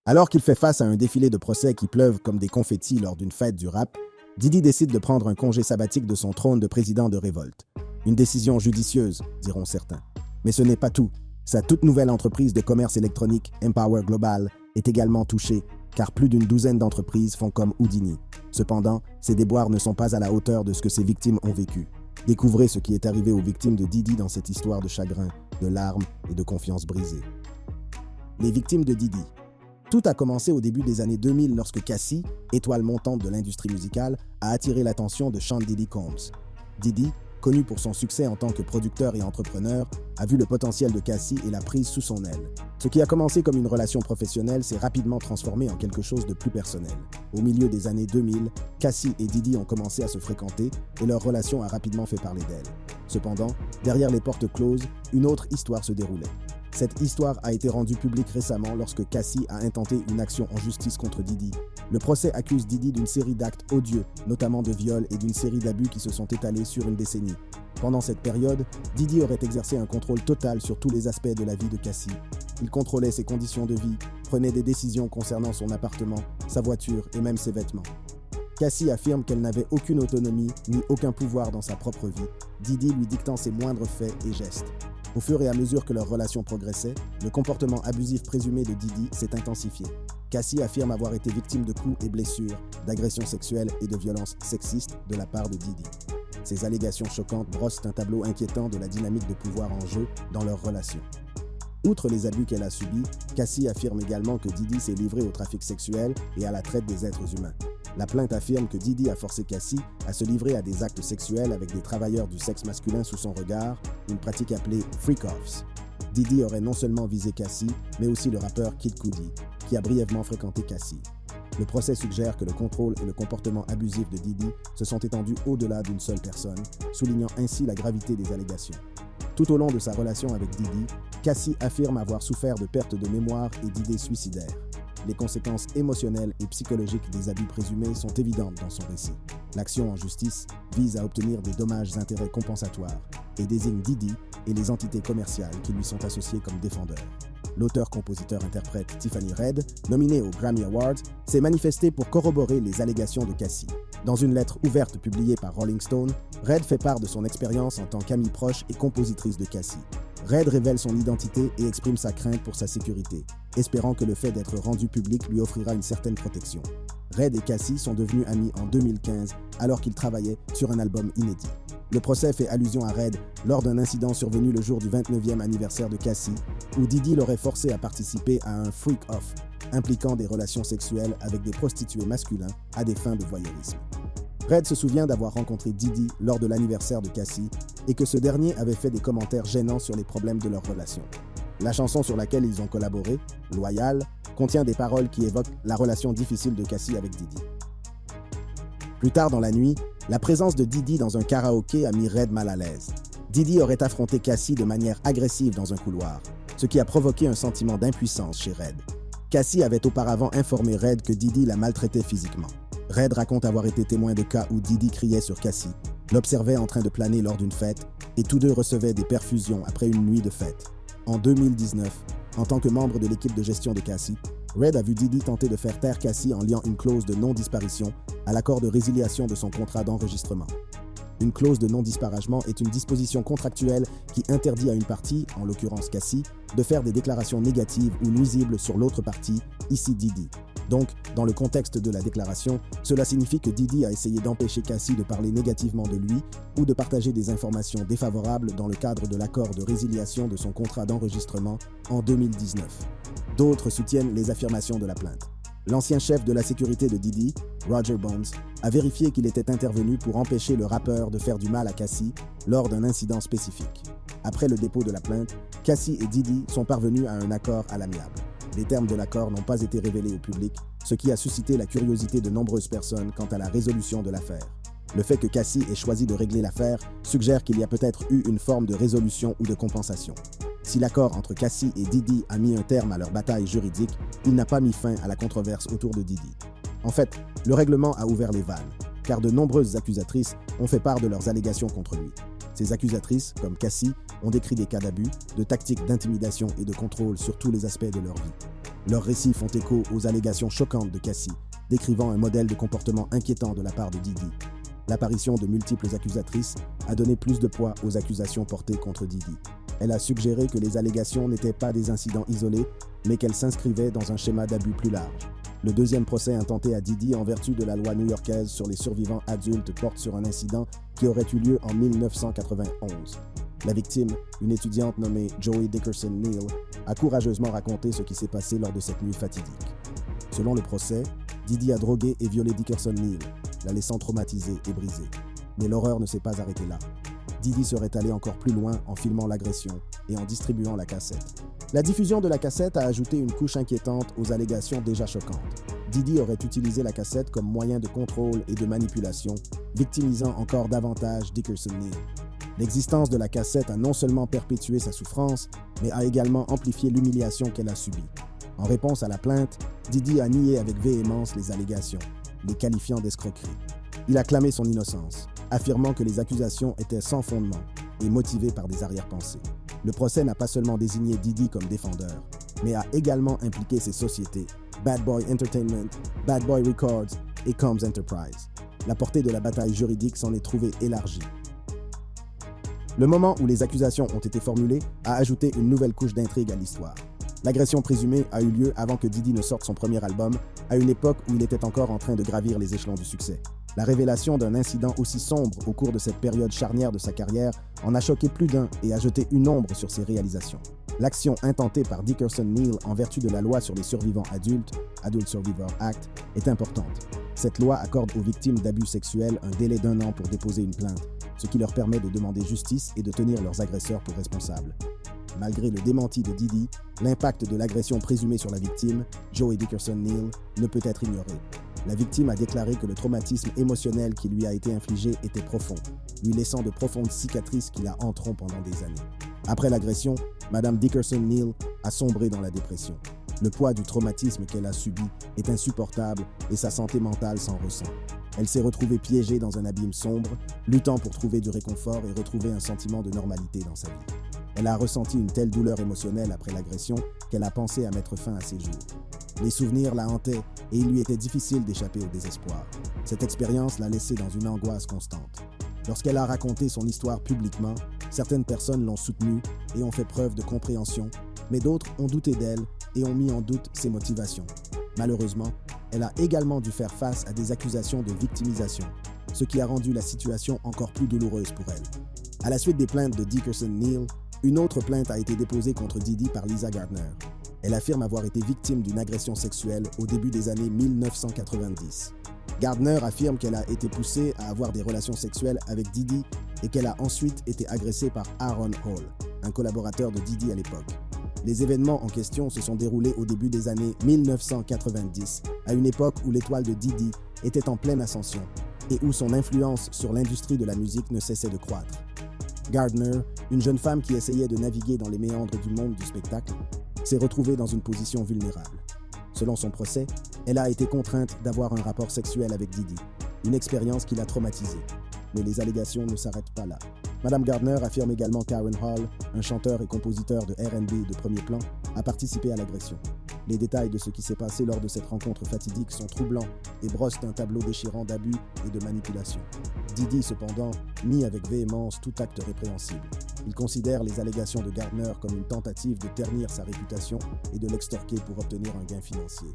Alors qu'il fait face à un défilé de procès qui pleuvent comme des confettis lors d'une fête du rap, Diddy décide de prendre un congé sabbatique de son trône de président de révolte. Une décision judicieuse, diront certains. Mais ce n'est pas tout. Sa toute nouvelle entreprise de commerce électronique, Empower Global, est également touchée, car plus d'une douzaine d'entreprises font comme Houdini. Cependant, ces déboires ne sont pas à la hauteur de ce que ses victimes ont vécu. Découvrez ce qui est arrivé aux victimes de Diddy dans cette histoire de chagrin, de larmes et de confiance brisée. Les victimes de Diddy. Tout a commencé au début des années 2000 lorsque Cassie, étoile montante de l'industrie musicale, a attiré l'attention de Sean Diddy Combs. Diddy, connu pour son succès en tant que producteur et entrepreneur, a vu le potentiel de Cassie et l'a prise sous son aile. Ce qui a commencé comme une relation professionnelle s'est rapidement transformé en quelque chose de plus personnel. Au milieu des années 2000, Cassie et Diddy ont commencé à se fréquenter et leur relation a rapidement fait parler d'elle. Cependant, derrière les portes closes, une autre histoire se déroulait. Cette histoire a été rendue publique récemment lorsque Cassie a intenté une action en justice contre Diddy. Le procès accuse Diddy d'une série d'actes odieux, notamment de viol et d'une série d'abus qui se sont étalés sur une décennie. Pendant cette période, Diddy aurait exercé un contrôle total sur tous les aspects de la vie de Cassie. Il contrôlait ses conditions de vie, prenait des décisions concernant son appartement, sa voiture et même ses vêtements. Cassie affirme qu'elle n'avait aucune autonomie ni aucun pouvoir dans sa propre vie, Diddy lui dictant ses moindres faits et gestes. Au fur et à mesure que leur relation progressait, le comportement abusif présumé de Diddy s'est intensifié. Cassie affirme avoir été victime de coups et blessures, d'agressions sexuelles et de violences sexistes de la part de Diddy. Ces allégations choquantes brossent un tableau inquiétant de la dynamique de pouvoir en jeu dans leur relation. Outre les abus qu'elle a subis, Cassie affirme également que Diddy s'est livré au trafic sexuel et à la traite des êtres humains. La plainte affirme que Diddy a forcé Cassie à se livrer à des actes sexuels avec des travailleurs du sexe masculin sous son regard, une pratique appelée freak-offs. Diddy aurait non seulement visé Cassie, mais aussi le rappeur Kid Cudi, qui a brièvement fréquenté Cassie. Le procès suggère que le contrôle et le comportement abusif de Diddy se sont étendus au-delà d'une seule personne, soulignant ainsi la gravité des allégations. Tout au long de sa relation avec Diddy, Cassie affirme avoir souffert de perte de mémoire et d'idées suicidaires. Les conséquences émotionnelles et psychologiques des abus présumés sont évidentes dans son récit. L'action en justice vise à obtenir des dommages-intérêts compensatoires et désigne Diddy et les entités commerciales qui lui sont associées comme défendeurs. L'auteur-compositeur-interprète Tiffany Red, nominée aux Grammy Awards, s'est manifestée pour corroborer les allégations de Cassie. Dans une lettre ouverte publiée par Rolling Stone, Red fait part de son expérience en tant qu'amie proche et compositrice de Cassie. Red révèle son identité et exprime sa crainte pour sa sécurité, espérant que le fait d'être rendu public lui offrira une certaine protection. Red et Cassie sont devenus amis en 2015 alors qu'ils travaillaient sur un album inédit. Le procès fait allusion à Red lors d'un incident survenu le jour du 29e anniversaire de Cassie, où Diddy l'aurait forcé à participer à un freak-off, impliquant des relations sexuelles avec des prostituées masculins à des fins de voyeurisme. Red se souvient d'avoir rencontré Diddy lors de l'anniversaire de Cassie et que ce dernier avait fait des commentaires gênants sur les problèmes de leur relation. La chanson sur laquelle ils ont collaboré, Loyal, contient des paroles qui évoquent la relation difficile de Cassie avec Diddy. Plus tard dans la nuit, la présence de Diddy dans un karaoké a mis Red mal à l'aise. Diddy aurait affronté Cassie de manière agressive dans un couloir, ce qui a provoqué un sentiment d'impuissance chez Red. Cassie avait auparavant informé Red que Diddy la maltraitait physiquement. Red raconte avoir été témoin de cas où Diddy criait sur Cassie, l'observait en train de planer lors d'une fête, et tous deux recevaient des perfusions après une nuit de fête. En 2019, en tant que membre de l'équipe de gestion de Cassie, Red a vu Diddy tenter de faire taire Cassie en liant une clause de non-disparition à l'accord de résiliation de son contrat d'enregistrement. Une clause de non-disparagement est une disposition contractuelle qui interdit à une partie, en l'occurrence Cassie, de faire des déclarations négatives ou nuisibles sur l'autre partie, ici Diddy. Donc, dans le contexte de la déclaration, cela signifie que Diddy a essayé d'empêcher Cassie de parler négativement de lui ou de partager des informations défavorables dans le cadre de l'accord de résiliation de son contrat d'enregistrement en 2019. D'autres soutiennent les affirmations de la plainte. L'ancien chef de la sécurité de Diddy, Roger Bones, a vérifié qu'il était intervenu pour empêcher le rappeur de faire du mal à Cassie lors d'un incident spécifique. Après le dépôt de la plainte, Cassie et Diddy sont parvenus à un accord à l'amiable. Les termes de l'accord n'ont pas été révélés au public, ce qui a suscité la curiosité de nombreuses personnes quant à la résolution de l'affaire. Le fait que Cassie ait choisi de régler l'affaire suggère qu'il y a peut-être eu une forme de résolution ou de compensation. Si l'accord entre Cassie et Diddy a mis un terme à leur bataille juridique, il n'a pas mis fin à la controverse autour de Diddy. En fait, le règlement a ouvert les vannes, car de nombreuses accusatrices ont fait part de leurs allégations contre lui. Ces accusatrices, comme Cassie, ont décrit des cas d'abus, de tactiques d'intimidation et de contrôle sur tous les aspects de leur vie. Leurs récits font écho aux allégations choquantes de Cassie, décrivant un modèle de comportement inquiétant de la part de Diddy. L'apparition de multiples accusatrices a donné plus de poids aux accusations portées contre Diddy. Elle a suggéré que les allégations n'étaient pas des incidents isolés, mais qu'elles s'inscrivaient dans un schéma d'abus plus large. Le deuxième procès intenté à Diddy en vertu de la loi new-yorkaise sur les survivants adultes porte sur un incident qui aurait eu lieu en 1991. La victime, une étudiante nommée Joey Dickerson Neal, a courageusement raconté ce qui s'est passé lors de cette nuit fatidique. Selon le procès, Diddy a drogué et violé Dickerson Neal, la laissant traumatisée et brisée. Mais l'horreur ne s'est pas arrêtée là. Diddy serait allé encore plus loin en filmant l'agression et en distribuant la cassette. La diffusion de la cassette a ajouté une couche inquiétante aux allégations déjà choquantes. Diddy aurait utilisé la cassette comme moyen de contrôle et de manipulation, victimisant encore davantage Dickerson Neal. L'existence de la cassette a non seulement perpétué sa souffrance, mais a également amplifié l'humiliation qu'elle a subie. En réponse à la plainte, Diddy a nié avec véhémence les allégations, les qualifiant d'escroquerie. Il a clamé son innocence, affirmant que les accusations étaient sans fondement et motivées par des arrière-pensées. Le procès n'a pas seulement désigné Diddy comme défendeur, mais a également impliqué ses sociétés, Bad Boy Entertainment, Bad Boy Records et Combs Enterprise. La portée de la bataille juridique s'en est trouvée élargie. Le moment où les accusations ont été formulées a ajouté une nouvelle couche d'intrigue à l'histoire. L'agression présumée a eu lieu avant que Diddy ne sorte son premier album, à une époque où il était encore en train de gravir les échelons du succès. La révélation d'un incident aussi sombre au cours de cette période charnière de sa carrière en a choqué plus d'un et a jeté une ombre sur ses réalisations. L'action intentée par Dickerson Neal en vertu de la loi sur les survivants adultes, Adult Survivor Act, est importante. Cette loi accorde aux victimes d'abus sexuels un délai d'1 an pour déposer une plainte, ce qui leur permet de demander justice et de tenir leurs agresseurs pour responsables. Malgré le démenti de Diddy, l'impact de l'agression présumée sur la victime, Joey Dickerson Neal, ne peut être ignoré. La victime a déclaré que le traumatisme émotionnel qui lui a été infligé était profond, lui laissant de profondes cicatrices qui la hanteront pendant des années. Après l'agression, Mme Dickerson Neal a sombré dans la dépression. Le poids du traumatisme qu'elle a subi est insupportable et sa santé mentale s'en ressent. Elle s'est retrouvée piégée dans un abîme sombre, luttant pour trouver du réconfort et retrouver un sentiment de normalité dans sa vie. Elle a ressenti une telle douleur émotionnelle après l'agression qu'elle a pensé à mettre fin à ses jours. Les souvenirs la hantaient et il lui était difficile d'échapper au désespoir. Cette expérience l'a laissée dans une angoisse constante. Lorsqu'elle a raconté son histoire publiquement, certaines personnes l'ont soutenue et ont fait preuve de compréhension, mais d'autres ont douté d'elle et ont mis en doute ses motivations. Malheureusement, elle a également dû faire face à des accusations de victimisation, ce qui a rendu la situation encore plus douloureuse pour elle. À la suite des plaintes de Dickerson Neal, une autre plainte a été déposée contre Diddy par Lisa Gardner. Elle affirme avoir été victime d'une agression sexuelle au début des années 1990. Gardner affirme qu'elle a été poussée à avoir des relations sexuelles avec Diddy et qu'elle a ensuite été agressée par Aaron Hall, un collaborateur de Diddy à l'époque. Les événements en question se sont déroulés au début des années 1990, à une époque où l'étoile de Diddy était en pleine ascension et où son influence sur l'industrie de la musique ne cessait de croître. Gardner, une jeune femme qui essayait de naviguer dans les méandres du monde du spectacle, s'est retrouvée dans une position vulnérable. Selon son procès, elle a été contrainte d'avoir un rapport sexuel avec Diddy, une expérience qui l'a traumatisée. Mais les allégations ne s'arrêtent pas là. Madame Gardner affirme également qu'Aaron Hall, un chanteur et compositeur de R&B de premier plan, a participé à l'agression. Les détails de ce qui s'est passé lors de cette rencontre fatidique sont troublants et brossent un tableau déchirant d'abus et de manipulation. Diddy, cependant, nie avec véhémence tout acte répréhensible. Il considère les allégations de Gardner comme une tentative de ternir sa réputation et de l'extorquer pour obtenir un gain financier.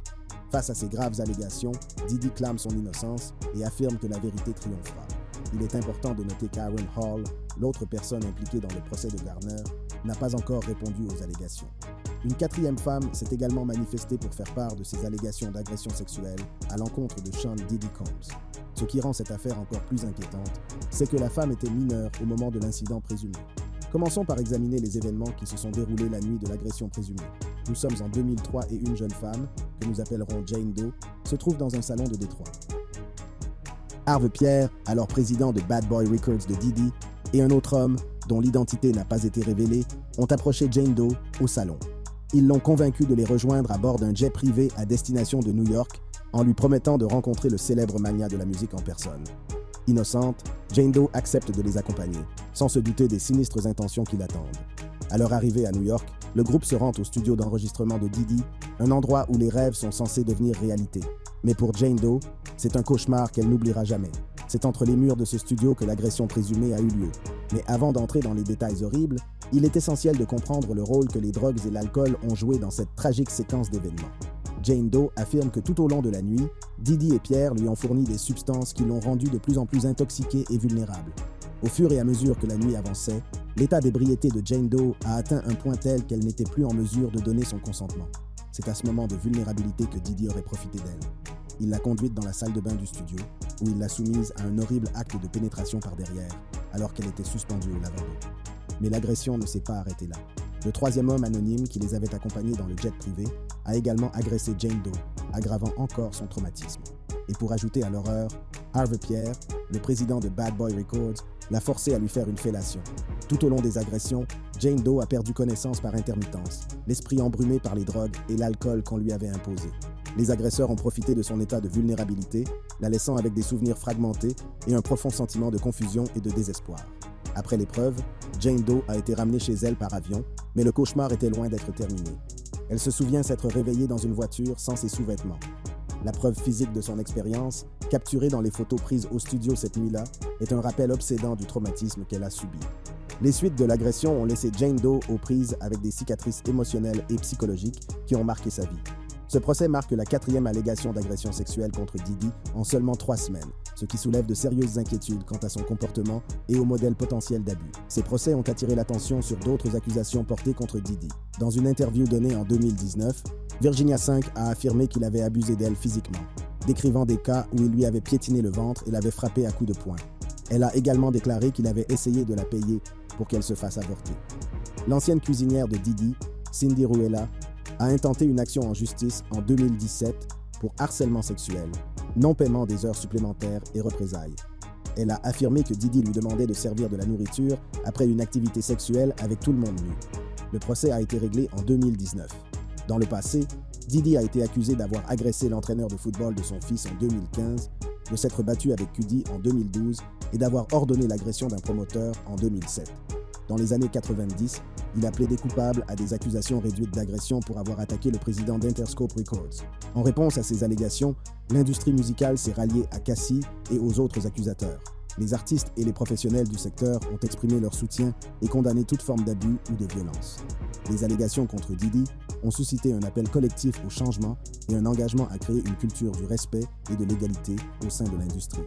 Face à ces graves allégations, Diddy clame son innocence et affirme que la vérité triomphera. Il est important de noter qu'Aaron Hall, l'autre personne impliquée dans le procès de Gardner, n'a pas encore répondu aux allégations. Une quatrième femme s'est également manifestée pour faire part de ses allégations d'agression sexuelle à l'encontre de Sean Diddy Combs. Ce qui rend cette affaire encore plus inquiétante, c'est que la femme était mineure au moment de l'incident présumé. Commençons par examiner les événements qui se sont déroulés la nuit de l'agression présumée. Nous sommes en 2003 et une jeune femme, que nous appellerons Jane Doe, se trouve dans un salon de Détroit. Harve Pierre, alors président de Bad Boy Records de Diddy, et un autre homme, dont l'identité n'a pas été révélée, ont approché Jane Doe au salon. Ils l'ont convaincue de les rejoindre à bord d'un jet privé à destination de New York, en lui promettant de rencontrer le célèbre magnat de la musique en personne. Innocente, Jane Doe accepte de les accompagner, sans se douter des sinistres intentions qui l'attendent. À leur arrivée à New York, le groupe se rend au studio d'enregistrement de Diddy, un endroit où les rêves sont censés devenir réalité. Mais pour Jane Doe, c'est un cauchemar qu'elle n'oubliera jamais. C'est entre les murs de ce studio que l'agression présumée a eu lieu. Mais avant d'entrer dans les détails horribles, il est essentiel de comprendre le rôle que les drogues et l'alcool ont joué dans cette tragique séquence d'événements. Jane Doe affirme que tout au long de la nuit, Diddy et Pierre lui ont fourni des substances qui l'ont rendu de plus en plus intoxiqué et vulnérable. Au fur et à mesure que la nuit avançait, l'état d'ébriété de Jane Doe a atteint un point tel qu'elle n'était plus en mesure de donner son consentement. C'est à ce moment de vulnérabilité que Diddy aurait profité d'elle. Il l'a conduite dans la salle de bain du studio, où il l'a soumise à un horrible acte de pénétration par derrière, alors qu'elle était suspendue au lavabo. Mais l'agression ne s'est pas arrêtée là. Le troisième homme anonyme qui les avait accompagnés dans le jet privé a également agressé Jane Doe, aggravant encore son traumatisme. Et pour ajouter à l'horreur, Harvey Pierre, le président de Bad Boy Records, l'a forcé à lui faire une fellation. Tout au long des agressions, Jane Doe a perdu connaissance par intermittence, l'esprit embrumé par les drogues et l'alcool qu'on lui avait imposés. Les agresseurs ont profité de son état de vulnérabilité, la laissant avec des souvenirs fragmentés et un profond sentiment de confusion et de désespoir. Après l'épreuve, Jane Doe a été ramenée chez elle par avion, mais le cauchemar était loin d'être terminé. Elle se souvient s'être réveillée dans une voiture sans ses sous-vêtements. La preuve physique de son expérience, capturée dans les photos prises au studio cette nuit-là, est un rappel obsédant du traumatisme qu'elle a subi. Les suites de l'agression ont laissé Jane Doe aux prises avec des cicatrices émotionnelles et psychologiques qui ont marqué sa vie. Ce procès marque la 4e allégation d'agression sexuelle contre Diddy en seulement 3 semaines, ce qui soulève de sérieuses inquiétudes quant à son comportement et au modèle potentiel d'abus. Ces procès ont attiré l'attention sur d'autres accusations portées contre Diddy. Dans une interview donnée en 2019, Virginia 5 a affirmé qu'il avait abusé d'elle physiquement, décrivant des cas où il lui avait piétiné le ventre et l'avait frappée à coups de poing. Elle a également déclaré qu'il avait essayé de la payer pour qu'elle se fasse avorter. L'ancienne cuisinière de Diddy, Cindy Ruela, a intenté une action en justice en 2017 pour harcèlement sexuel, non-paiement des heures supplémentaires et représailles. Elle a affirmé que Diddy lui demandait de servir de la nourriture après une activité sexuelle avec tout le monde nu. Le procès a été réglé en 2019. Dans le passé, Diddy a été accusé d'avoir agressé l'entraîneur de football de son fils en 2015, de s'être battu avec Cudi en 2012 et d'avoir ordonné l'agression d'un promoteur en 2007. Dans les années 90, il a plaidé coupable à des accusations réduites d'agression pour avoir attaqué le président d'Interscope Records. En réponse à ces allégations, l'industrie musicale s'est ralliée à Cassie et aux autres accusateurs. Les artistes et les professionnels du secteur ont exprimé leur soutien et condamné toute forme d'abus ou de violence. Les allégations contre Diddy ont suscité un appel collectif au changement et un engagement à créer une culture du respect et de l'égalité au sein de l'industrie.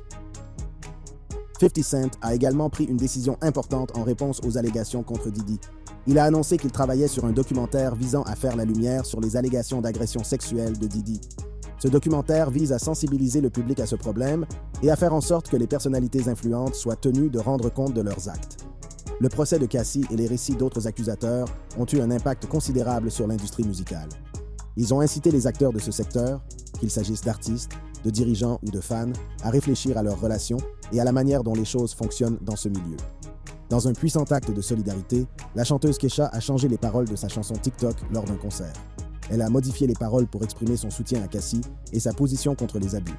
50 Cent a également pris une décision importante en réponse aux allégations contre Diddy. Il a annoncé qu'il travaillait sur un documentaire visant à faire la lumière sur les allégations d'agression sexuelle de Diddy. Ce documentaire vise à sensibiliser le public à ce problème et à faire en sorte que les personnalités influentes soient tenues de rendre compte de leurs actes. Le procès de Cassie et les récits d'autres accusateurs ont eu un impact considérable sur l'industrie musicale. Ils ont incité les acteurs de ce secteur, qu'il s'agisse d'artistes, de dirigeants ou de fans, à réfléchir à leurs relations et à la manière dont les choses fonctionnent dans ce milieu. Dans un puissant acte de solidarité, la chanteuse Kesha a changé les paroles de sa chanson TikTok lors d'un concert. Elle a modifié les paroles pour exprimer son soutien à Cassie et sa position contre les abus.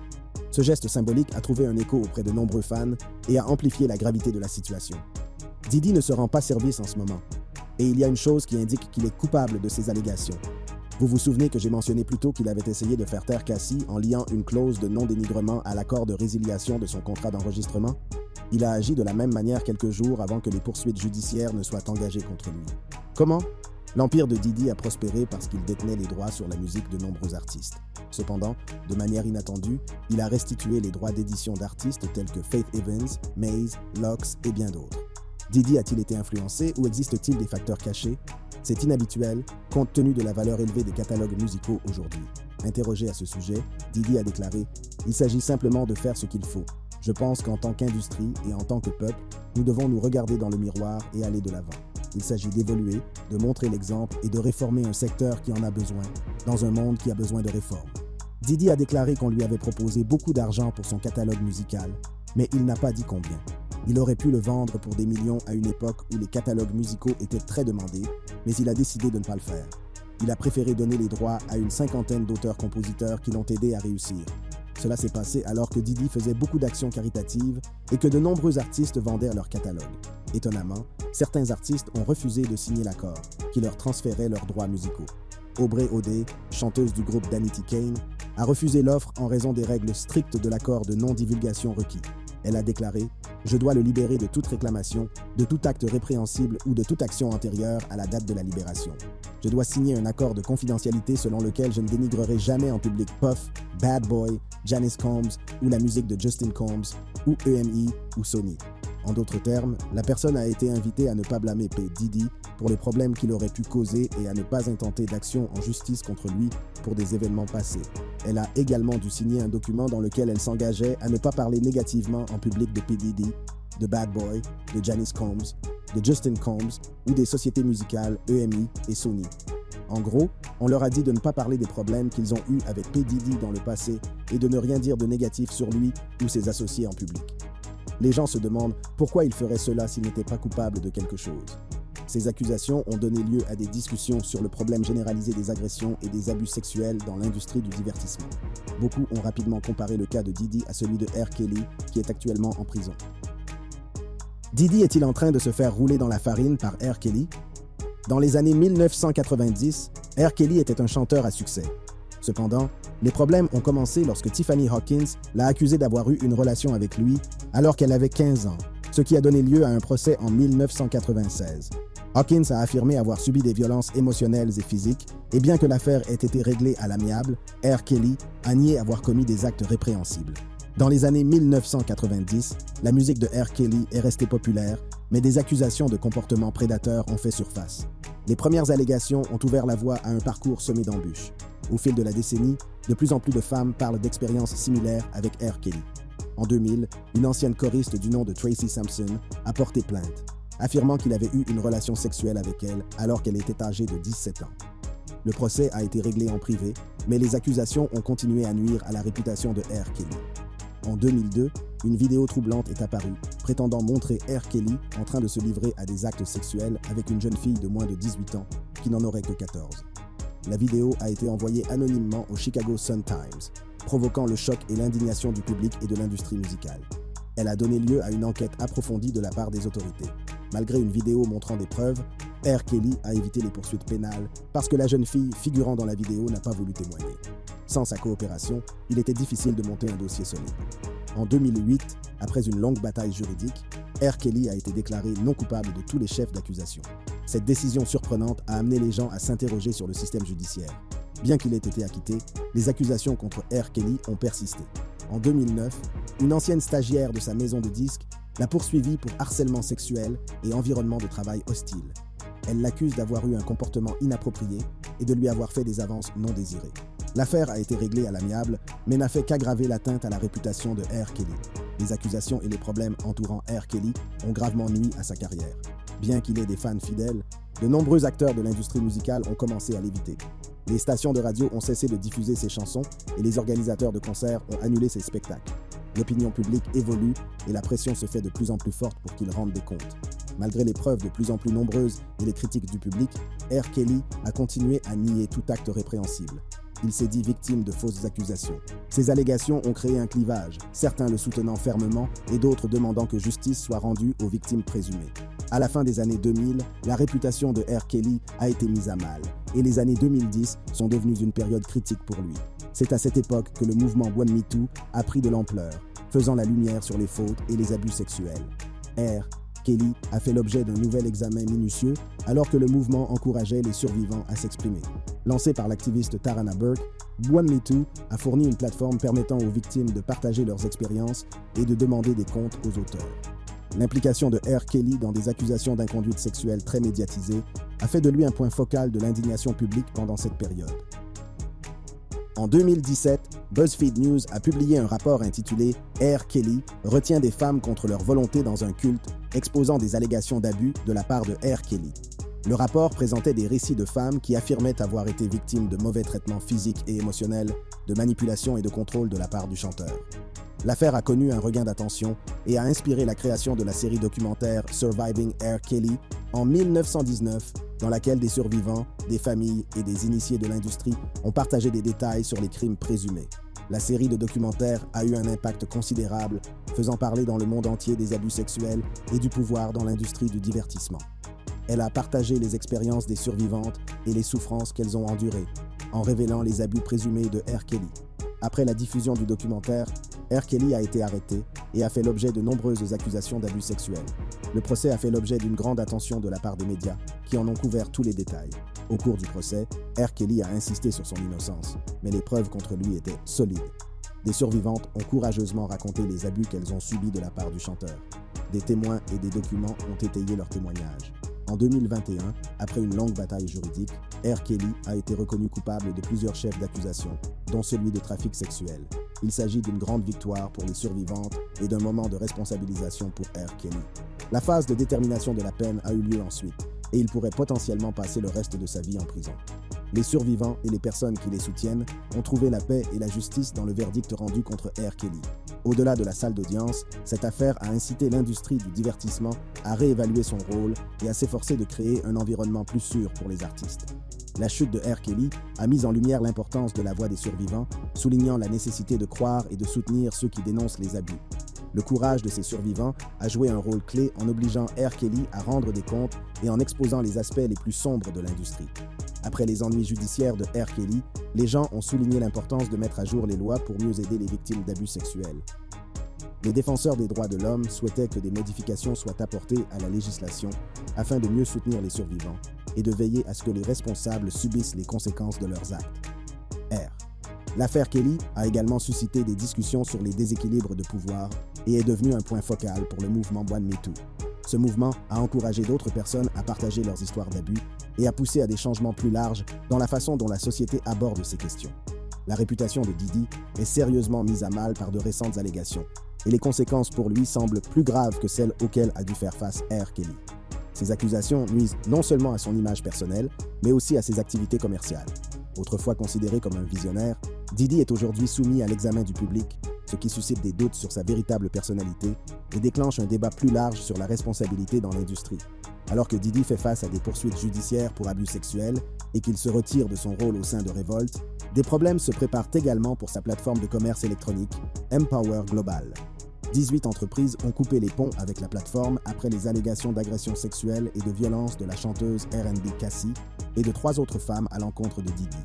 Ce geste symbolique a trouvé un écho auprès de nombreux fans et a amplifié la gravité de la situation. Diddy ne se rend pas service en ce moment, et il y a une chose qui indique qu'il est coupable de ces allégations. Vous vous souvenez que j'ai mentionné plus tôt qu'il avait essayé de faire taire Cassie en liant une clause de non-dénigrement à l'accord de résiliation de son contrat d'enregistrement? Il a agi de la même manière quelques jours avant que les poursuites judiciaires ne soient engagées contre lui. Comment? L'empire de Diddy a prospéré parce qu'il détenait les droits sur la musique de nombreux artistes. Cependant, de manière inattendue, il a restitué les droits d'édition d'artistes tels que Faith Evans, Maze, Lox et bien d'autres. Diddy a-t-il été influencé ou existe-t-il des facteurs cachés? C'est inhabituel, compte tenu de la valeur élevée des catalogues musicaux aujourd'hui. Interrogé à ce sujet, Diddy a déclaré « Il s'agit simplement de faire ce qu'il faut. Je pense qu'en tant qu'industrie et en tant que peuple, nous devons nous regarder dans le miroir et aller de l'avant. Il s'agit d'évoluer, de montrer l'exemple et de réformer un secteur qui en a besoin, dans un monde qui a besoin de réformes. » Diddy a déclaré qu'on lui avait proposé beaucoup d'argent pour son catalogue musical, mais il n'a pas dit combien. Il aurait pu le vendre pour des millions à une époque où les catalogues musicaux étaient très demandés, mais il a décidé de ne pas le faire. Il a préféré donner les droits à une 50aine d'auteurs-compositeurs qui l'ont aidé à réussir. Cela s'est passé alors que Diddy faisait beaucoup d'actions caritatives et que de nombreux artistes vendaient leur catalogue. Étonnamment, certains artistes ont refusé de signer l'accord, qui leur transférait leurs droits musicaux. Aubrey O'Day, chanteuse du groupe Danity Kane, a refusé l'offre en raison des règles strictes de l'accord de non-divulgation requis. Elle a déclaré « Je dois le libérer de toute réclamation, de tout acte répréhensible ou de toute action antérieure à la date de la libération. Je dois signer un accord de confidentialité selon lequel je ne dénigrerai jamais en public Puff, Bad Boy, Janice Combs ou la musique de Justin Combs ou EMI ou Sony. » En d'autres termes, la personne a été invitée à ne pas blâmer P. Diddy pour les problèmes qu'il aurait pu causer et à ne pas intenter d'action en justice contre lui pour des événements passés. Elle a également dû signer un document dans lequel elle s'engageait à ne pas parler négativement en public de P. Diddy, de Bad Boy, de Janice Combs, de Justin Combs ou des sociétés musicales EMI et Sony. En gros, on leur a dit de ne pas parler des problèmes qu'ils ont eus avec P. Diddy dans le passé et de ne rien dire de négatif sur lui ou ses associés en public. Les gens se demandent pourquoi il ferait cela s'il n'était pas coupable de quelque chose. Ces accusations ont donné lieu à des discussions sur le problème généralisé des agressions et des abus sexuels dans l'industrie du divertissement. Beaucoup ont rapidement comparé le cas de Diddy à celui de R. Kelly, qui est actuellement en prison. Diddy est-il en train de se faire rouler dans la farine par R. Kelly? Dans les années 1990, R. Kelly était un chanteur à succès. Cependant, les problèmes ont commencé lorsque Tiffany Hawkins l'a accusé d'avoir eu une relation avec lui alors qu'elle avait 15 ans, ce qui a donné lieu à un procès en 1996. Hawkins a affirmé avoir subi des violences émotionnelles et physiques, et bien que l'affaire ait été réglée à l'amiable, R. Kelly a nié avoir commis des actes répréhensibles. Dans les années 1990, la musique de R. Kelly est restée populaire, mais des accusations de comportement prédateur ont fait surface. Les premières allégations ont ouvert la voie à un parcours semé d'embûches. Au fil de la décennie, de plus en plus de femmes parlent d'expériences similaires avec R. Kelly. En 2000, une ancienne choriste du nom de Tracy Sampson a porté plainte, affirmant qu'il avait eu une relation sexuelle avec elle alors qu'elle était âgée de 17 ans. Le procès a été réglé en privé, mais les accusations ont continué à nuire à la réputation de R. Kelly. En 2002, une vidéo troublante est apparue, prétendant montrer R. Kelly en train de se livrer à des actes sexuels avec une jeune fille de moins de 18 ans qui n'en aurait que 14. La vidéo a été envoyée anonymement au Chicago Sun-Times, provoquant le choc et l'indignation du public et de l'industrie musicale. Elle a donné lieu à une enquête approfondie de la part des autorités. Malgré une vidéo montrant des preuves, R. Kelly a évité les poursuites pénales parce que la jeune fille figurant dans la vidéo n'a pas voulu témoigner. Sans sa coopération, il était difficile de monter un dossier solide. En 2008, après une longue bataille juridique, R. Kelly a été déclaré non coupable de tous les chefs d'accusation. Cette décision surprenante a amené les gens à s'interroger sur le système judiciaire. Bien qu'il ait été acquitté, les accusations contre R. Kelly ont persisté. En 2009, une ancienne stagiaire de sa maison de disques l'a poursuivi pour harcèlement sexuel et environnement de travail hostile. Elle l'accuse d'avoir eu un comportement inapproprié et de lui avoir fait des avances non désirées. L'affaire a été réglée à l'amiable, mais n'a fait qu'aggraver l'atteinte à la réputation de R. Kelly. Les accusations et les problèmes entourant R. Kelly ont gravement nui à sa carrière. Bien qu'il ait des fans fidèles, de nombreux acteurs de l'industrie musicale ont commencé à l'éviter. Les stations de radio ont cessé de diffuser ses chansons et les organisateurs de concerts ont annulé ses spectacles. L'opinion publique évolue et la pression se fait de plus en plus forte pour qu'il rende des comptes. Malgré les preuves de plus en plus nombreuses et les critiques du public, R. Kelly a continué à nier tout acte répréhensible. Il s'est dit victime de fausses accusations. Ces allégations ont créé un clivage, certains le soutenant fermement et d'autres demandant que justice soit rendue aux victimes présumées. À la fin des années 2000, la réputation de R. Kelly a été mise à mal et les années 2010 sont devenues une période critique pour lui. C'est à cette époque que le mouvement One Me Too a pris de l'ampleur, faisant la lumière sur les fautes et les abus sexuels. R. Kelly a fait l'objet d'un nouvel examen minutieux alors que le mouvement encourageait les survivants à s'exprimer. Lancé par l'activiste Tarana Burke, One Me Too a fourni une plateforme permettant aux victimes de partager leurs expériences et de demander des comptes aux auteurs. L'implication de R. Kelly dans des accusations d'inconduite sexuelle très médiatisées a fait de lui un point focal de l'indignation publique pendant cette période. En 2017, BuzzFeed News a publié un rapport intitulé « R. Kelly retient des femmes contre leur volonté dans un culte », exposant des allégations d'abus de la part de R. Kelly. Le rapport présentait des récits de femmes qui affirmaient avoir été victimes de mauvais traitements physiques et émotionnels, de manipulation et de contrôle de la part du chanteur. L'affaire a connu un regain d'attention et a inspiré la création de la série documentaire Surviving R. Kelly en 1919, dans laquelle des survivants, des familles et des initiés de l'industrie ont partagé des détails sur les crimes présumés. La série de documentaires a eu un impact considérable, faisant parler dans le monde entier des abus sexuels et du pouvoir dans l'industrie du divertissement. Elle a partagé les expériences des survivantes et les souffrances qu'elles ont endurées, en révélant les abus présumés de R. Kelly. Après la diffusion du documentaire, R. Kelly a été arrêté et a fait l'objet de nombreuses accusations d'abus sexuels. Le procès a fait l'objet d'une grande attention de la part des médias, qui en ont couvert tous les détails. Au cours du procès, R. Kelly a insisté sur son innocence, mais les preuves contre lui étaient solides. Des survivantes ont courageusement raconté les abus qu'elles ont subis de la part du chanteur. Des témoins et des documents ont étayé leurs témoignages. En 2021, après une longue bataille juridique, R. Kelly a été reconnu coupable de plusieurs chefs d'accusation, dont celui de trafic sexuel. Il s'agit d'une grande victoire pour les survivantes et d'un moment de responsabilisation pour R. Kelly. La phase de détermination de la peine a eu lieu ensuite, et il pourrait potentiellement passer le reste de sa vie en prison. Les survivants et les personnes qui les soutiennent ont trouvé la paix et la justice dans le verdict rendu contre R. Kelly. Au-delà de la salle d'audience, cette affaire a incité l'industrie du divertissement à réévaluer son rôle et à s'efforcer de créer un environnement plus sûr pour les artistes. La chute de R. Kelly a mis en lumière l'importance de la voix des survivants, soulignant la nécessité de croire et de soutenir ceux qui dénoncent les abus. Le courage de ces survivants a joué un rôle clé en obligeant R. Kelly à rendre des comptes et en exposant les aspects les plus sombres de l'industrie. Après les ennuis judiciaires de R. Kelly, les gens ont souligné l'importance de mettre à jour les lois pour mieux aider les victimes d'abus sexuels. Les défenseurs des droits de l'homme souhaitaient que des modifications soient apportées à la législation afin de mieux soutenir les survivants et de veiller à ce que les responsables subissent les conséquences de leurs actes. R. L'affaire Kelly a également suscité des discussions sur les déséquilibres de pouvoir et est devenue un point focal pour le mouvement One Me Too. Ce mouvement a encouragé d'autres personnes à partager leurs histoires d'abus et a poussé à des changements plus larges dans la façon dont la société aborde ces questions. La réputation de Diddy est sérieusement mise à mal par de récentes allégations, et les conséquences pour lui semblent plus graves que celles auxquelles a dû faire face R. Kelly. Ces accusations nuisent non seulement à son image personnelle, mais aussi à ses activités commerciales. Autrefois considéré comme un visionnaire, Diddy est aujourd'hui soumis à l'examen du public, ce qui suscite des doutes sur sa véritable personnalité et déclenche un débat plus large sur la responsabilité dans l'industrie. Alors que Diddy fait face à des poursuites judiciaires pour abus sexuels et qu'il se retire de son rôle au sein de Revolt, des problèmes se préparent également pour sa plateforme de commerce électronique, Empower Global. 18 entreprises ont coupé les ponts avec la plateforme après les allégations d'agression sexuelle et de violence de la chanteuse R&B Cassie et de 3 autres femmes à l'encontre de Diddy.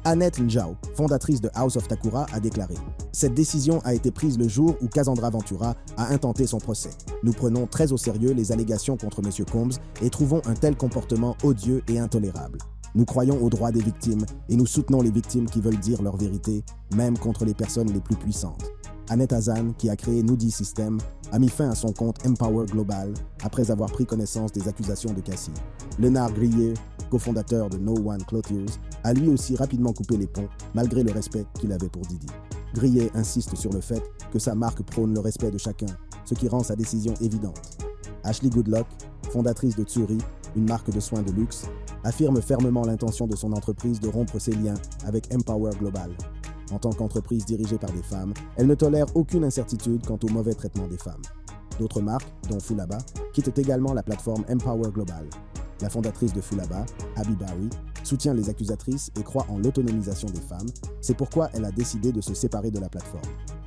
Annette Njau, fondatrice de House of Takura, a déclaré « Cette décision a été prise le jour où Cassandra Ventura a intenté son procès. Nous prenons très au sérieux les allégations contre M. Combs et trouvons un tel comportement odieux et intolérable. Nous croyons aux droits des victimes et nous soutenons les victimes qui veulent dire leur vérité, même contre les personnes les plus puissantes. » Annette Hazan, qui a créé Nudie System, a mis fin à son compte Empower Global après avoir pris connaissance des accusations de Cassie. Léonard Grier, cofondateur de No One Clothiers, a lui aussi rapidement coupé les ponts, malgré le respect qu'il avait pour Diddy. Grier insiste sur le fait que sa marque prône le respect de chacun, ce qui rend sa décision évidente. Ashley Goodluck, fondatrice de Tsuri, une marque de soins de luxe, affirme fermement l'intention de son entreprise de rompre ses liens avec Empower Global. En tant qu'entreprise dirigée par des femmes, elle ne tolère aucune incertitude quant au mauvais traitement des femmes. D'autres marques, dont Fulaba, quittent également la plateforme Empower Global. La fondatrice de Fulaba, Abby Barry, soutient les accusatrices et croit en l'autonomisation des femmes. C'est pourquoi elle a décidé de se séparer de la plateforme.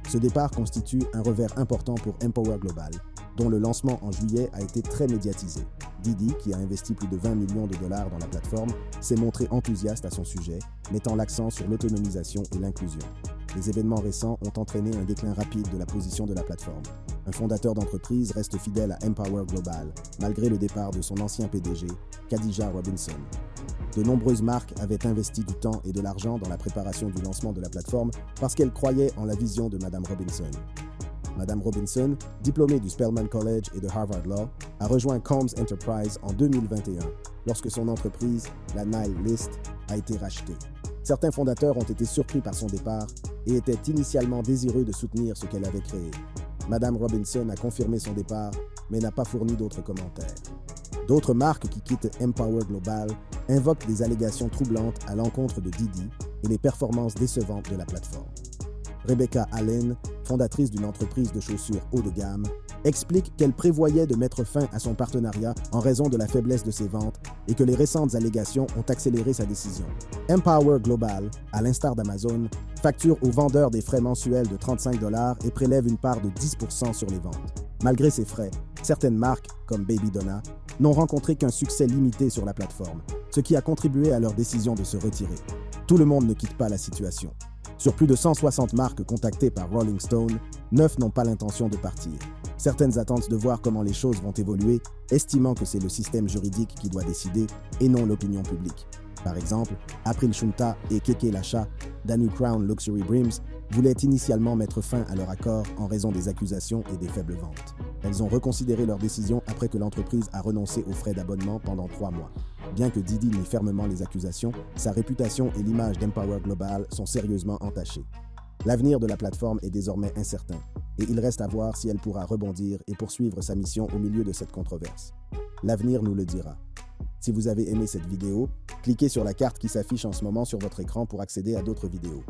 Ce départ constitue un revers important pour Empower Global, dont le lancement en juillet a été très médiatisé. Diddy, qui a investi plus de 20 millions de dollars dans la plateforme, s'est montré enthousiaste à son sujet, mettant l'accent sur l'autonomisation et l'inclusion. Les événements récents ont entraîné un déclin rapide de la position de la plateforme. Un fondateur d'entreprise reste fidèle à Empower Global, malgré le départ de son ancien PDG, Khadija Robinson. De nombreuses marques avaient investi du temps et de l'argent dans la préparation du lancement de la plateforme parce qu'elles croyaient en la vision de Mme Robinson. Mme Robinson, diplômée du Spelman College et de Harvard Law, a rejoint Combs Enterprise en 2021, lorsque son entreprise, la Nile List, a été rachetée. Certains fondateurs ont été surpris par son départ et étaient initialement désireux de soutenir ce qu'elle avait créé. Mme Robinson a confirmé son départ, mais n'a pas fourni d'autres commentaires. D'autres marques qui quittent Empower Global invoquent des allégations troublantes à l'encontre de Diddy et les performances décevantes de la plateforme. Rebecca Allen, fondatrice d'une entreprise de chaussures haut de gamme, explique qu'elle prévoyait de mettre fin à son partenariat en raison de la faiblesse de ses ventes et que les récentes allégations ont accéléré sa décision. Empower Global, à l'instar d'Amazon, facture aux vendeurs des frais mensuels de 35 $ et prélève une part de 10% sur les ventes. Malgré ces frais, certaines marques, comme Baby Donna, n'ont rencontré qu'un succès limité sur la plateforme, ce qui a contribué à leur décision de se retirer. Tout le monde ne quitte pas la situation. Sur plus de 160 marques contactées par Rolling Stone, 9 n'ont pas l'intention de partir. Certaines attendent de voir comment les choses vont évoluer, estimant que c'est le système juridique qui doit décider et non l'opinion publique. Par exemple, April Shunta et Keke Lasha, Danu Crown Luxury Brims, voulaient initialement mettre fin à leur accord en raison des accusations et des faibles ventes. Elles ont reconsidéré leur décision après que l'entreprise a renoncé aux frais d'abonnement pendant 3 mois. Bien que Didi nie fermement les accusations, sa réputation et l'image d'Empower Global sont sérieusement entachées. L'avenir de la plateforme est désormais incertain, et il reste à voir si elle pourra rebondir et poursuivre sa mission au milieu de cette controverse. L'avenir nous le dira. Si vous avez aimé cette vidéo, cliquez sur la carte qui s'affiche en ce moment sur votre écran pour accéder à d'autres vidéos.